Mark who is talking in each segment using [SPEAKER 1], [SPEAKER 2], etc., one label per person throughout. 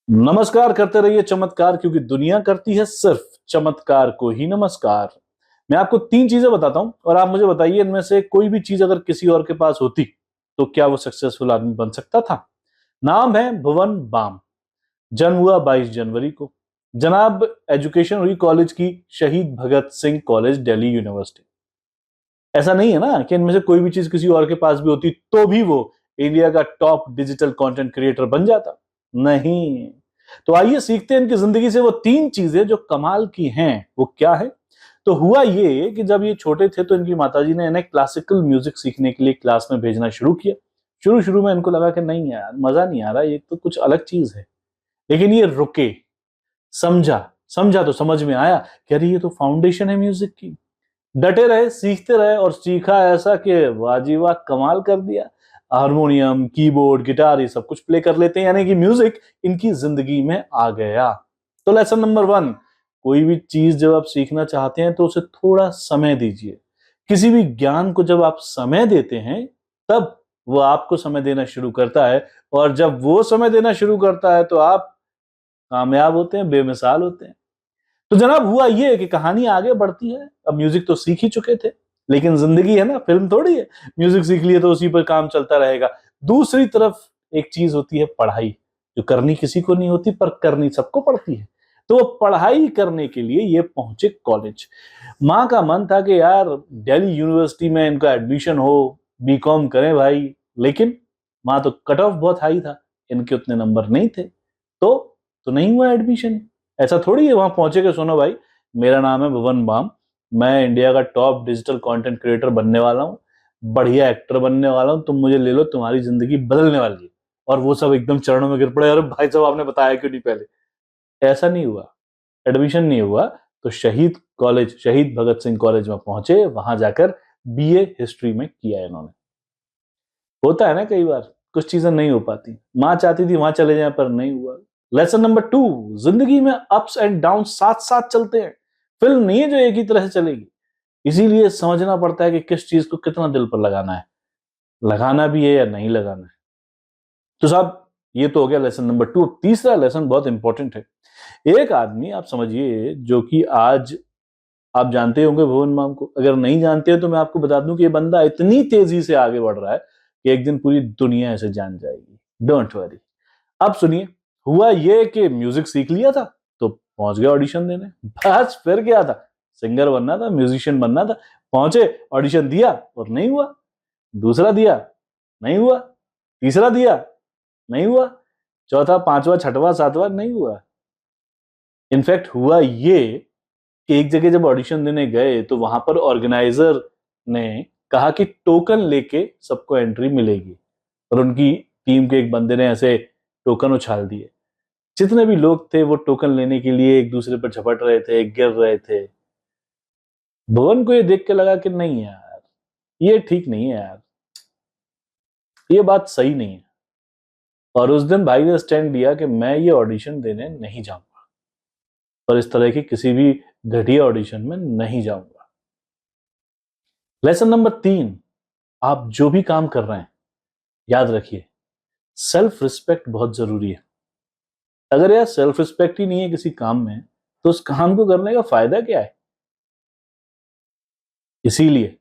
[SPEAKER 1] नमस्कार करते रहिए चमत्कार, क्योंकि दुनिया करती है सिर्फ चमत्कार को ही नमस्कार। मैं आपको 3 चीजें बताता हूं और आप मुझे बताइए इनमें से कोई भी चीज अगर किसी और के पास होती तो क्या वो सक्सेसफुल आदमी बन सकता था। नाम है भुवन बाम। जन्म हुआ 22 जनवरी को। जनाब एजुकेशन हुई कॉलेज की शहीद भगत सिंह कॉलेज, दिल्ली यूनिवर्सिटी। ऐसा नहीं है ना कि इनमें से कोई भी चीज किसी और के पास भी होती तो भी वो इंडिया का टॉप डिजिटल कंटेंट क्रिएटर बन जाता। नहीं। तो आइए सीखते हैं इनकी जिंदगी से वो 3 चीजें जो कमाल की हैं। वो क्या है? तो हुआ ये कि जब ये छोटे थे तो इनकी माताजी ने इन्हें क्लासिकल म्यूजिक सीखने के लिए क्लास में भेजना शुरू किया। शुरू शुरू में इनको लगा कि नहीं यार, मजा नहीं आ रहा, ये तो कुछ अलग चीज है। लेकिन ये रुके, समझा। समझा तो समझ में आया कि अरे ये तो फाउंडेशन है म्यूजिक की। डटे रहे, सीखते रहे और सीखा ऐसा कि वाह जी वाह, कमाल कर दिया। हारमोनियम, कीबोर्ड, गिटार ये सब कुछ प्ले कर लेते हैं, यानी कि म्यूजिक इनकी जिंदगी में आ गया। तो लेसन नंबर 1, कोई भी चीज जब आप सीखना चाहते हैं तो उसे थोड़ा समय दीजिए। किसी भी ज्ञान को जब आप समय देते हैं तब वो आपको समय देना शुरू करता है, और जब वो समय देना शुरू करता है तो आप कामयाब होते हैं, बेमिसाल होते हैं। तो जनाब हुआ ये कि कहानी आगे बढ़ती है। अब म्यूजिक तो सीख ही चुके थे, लेकिन जिंदगी है ना, फिल्म थोड़ी है। म्यूजिक सीख लिए तो उसी पर काम चलता रहेगा। दूसरी तरफ एक चीज होती है पढ़ाई, जो करनी किसी को नहीं होती पर करनी सबको पड़ती है। तो वो पढ़ाई करने के लिए ये पहुंचे कॉलेज। माँ का मन था कि यार दिल्ली यूनिवर्सिटी में इनका एडमिशन हो, बीकॉम करें भाई। लेकिन माँ तो कट ऑफ बहुत हाई था, इनके उतने नंबर नहीं थे। तो नहीं हुआ एडमिशन। ऐसा थोड़ी है वहां पहुंचे के सुनो भाई, मेरा नाम है भुवन बाम, मैं इंडिया का टॉप डिजिटल कंटेंट क्रिएटर बनने वाला हूँ, बढ़िया एक्टर बनने वाला हूँ, तुम मुझे ले लो, तुम्हारी जिंदगी बदलने वाली है। और वो सब एकदम चरणों में गिर पड़े, अरे भाई साहब आपने बताया क्यों नहीं पहले। ऐसा नहीं हुआ, एडमिशन नहीं हुआ। तो शहीद कॉलेज, शहीद भगत सिंह कॉलेज में पहुंचे, वहां जाकर बीए हिस्ट्री में किया इन्होंने। होता है ना कई बार कुछ चीजें नहीं हो पाती, माँ चाहती थी वहां चले जाए पर नहीं हुआ। लेसन नंबर 2, जिंदगी में अप्स एंड डाउन साथ साथ चलते हैं। फिल्म नहीं है जो एक ही तरह से चलेगी, इसीलिए समझना पड़ता है कि किस चीज को कितना दिल पर लगाना है, लगाना भी है या नहीं लगाना है। तो साहब ये तो हो गया लेसन नंबर 2। तीसरा लेसन बहुत इंपॉर्टेंट है। एक आदमी आप समझिए जो कि आज आप जानते होंगे भुवन बाम को, अगर नहीं जानते हो तो मैं आपको बता दूं कि ये बंदा इतनी तेजी से आगे बढ़ रहा है कि एक दिन पूरी दुनिया ऐसे जान जाएगी। Don't worry. अब सुनिए, हुआ ये कि म्यूजिक सीख लिया था तो पहुंच गया ऑडिशन देने। बस फिर क्या था, सिंगर बनना था, म्यूजिशियन बनना था। पहुंचे, ऑडिशन दिया और नहीं हुआ। दूसरा दिया, नहीं हुआ। तीसरा दिया, नहीं हुआ। चौथा, पांचवा, छठवां, सातवां, नहीं हुआ। इनफैक्ट हुआ ये कि एक जगह जब ऑडिशन देने गए तो वहां पर ऑर्गेनाइजर ने कहा कि टोकन लेके सबको एंट्री मिलेगी, और उनकी टीम के एक बंदे ने ऐसे टोकन उछाल दिए। जितने भी लोग थे वो टोकन लेने के लिए एक दूसरे पर झपट रहे थे, गिर रहे थे। भुवन को ये देख के लगा कि नहीं यार, ये ठीक नहीं है यार, ये बात सही नहीं है। और उस दिन भाई ने स्टैंड लिया कि मैं ये ऑडिशन देने नहीं जाऊंगा, और इस तरह की किसी भी घटिया ऑडिशन में नहीं जाऊंगा। लेसन नंबर 3, आप जो भी काम कर रहे हैं याद रखिए, सेल्फ रिस्पेक्ट बहुत जरूरी है। अगर यार सेल्फ रिस्पेक्ट ही नहीं है किसी काम में तो उस काम को करने का फायदा क्या है। इसीलिए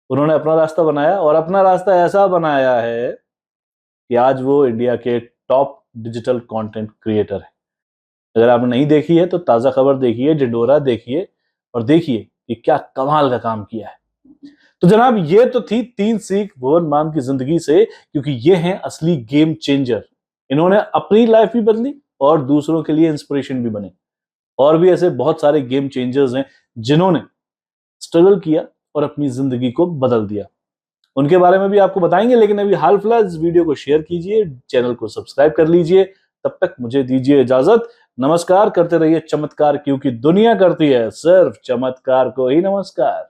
[SPEAKER 1] उन्होंने अपना रास्ता बनाया, और अपना रास्ता ऐसा बनाया है कि आज वो इंडिया के टॉप डिजिटल कंटेंट क्रिएटर है। अगर आपने नहीं देखी है तो ताजा खबर देखिए, डिडोरा देखिए, और देखिए कि क्या कमाल का काम किया है। तो जनाब ये तो थी 3 सीख भुवन बाम की जिंदगी से, क्योंकि ये हैं असली गेम चेंजर। इन्होंने अपनी लाइफ भी बदली और दूसरों के लिए इंस्पिरेशन भी बने। और भी ऐसे बहुत सारे गेम चेंजर्स हैं जिन्होंने स्ट्रगल किया और अपनी जिंदगी को बदल दिया। उनके बारे में भी आपको बताएंगे, लेकिन अभी हाल फिलहाल इस वीडियो को शेयर कीजिए, चैनल को सब्सक्राइब कर लीजिए। तब तक मुझे दीजिए इजाजत। नमस्कार करते रहिए चमत्कार, क्योंकि दुनिया करती है सिर्फ चमत्कार को ही नमस्कार।